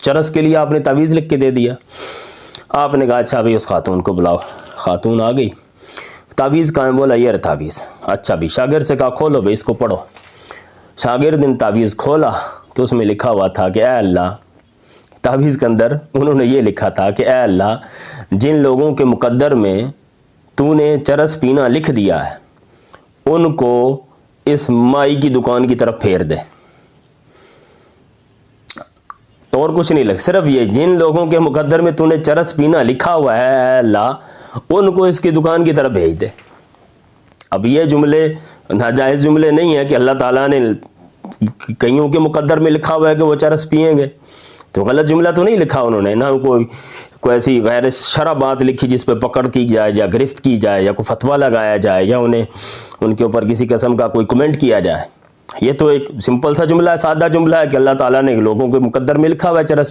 چرس کے لیے آپ نے تعویذ لکھ کے دے دیا. آپ نے کہا اچھا بھائی اس خاتون کو بلاؤ. خاتون آ گئی. تعویذ کہاں ہے؟ بولا یہ تعویذ. اچھا بھی شاگرد سے کہا کھولو بھائی اس کو پڑھو. شاگرد نے تعویذ کھولا تو اس میں لکھا ہوا تھا کہ اے اللہ، تعویذ کے اندر انہوں نے یہ لکھا تھا کہ اے اللہ، جن لوگوں کے مقدر میں تو نے چرس پینا لکھ دیا ہے ان کو اس مائی کی دکان کی طرف پھیر دے. اور کچھ نہیں لکھ، صرف یہ جن لوگوں کے مقدر میں تو نے چرس پینا لکھا ہوا ہے اے اللہ ان کو اس کی دکان کی طرف بھیج دے. اب یہ جملے ناجائز جملے نہیں ہیں کہ اللہ تعالیٰ نے کئیوں کے مقدر میں لکھا ہوا ہے کہ وہ چرس پئیں گے، تو غلط جملہ تو نہیں لکھا انہوں نے، نہ کوئی ایسی غیر شرع بات لکھی جس پہ پکڑ کی جائے یا گرفت کی جائے یا کوئی فتویٰ لگایا جائے یا ان کے اوپر کسی قسم کا کوئی کمنٹ کیا جائے. یہ تو ایک سمپل سا جملہ ہے، سادہ جملہ ہے کہ اللہ تعالیٰ نے لوگوں کے مقدر میں لکھا ہوا ہے چرس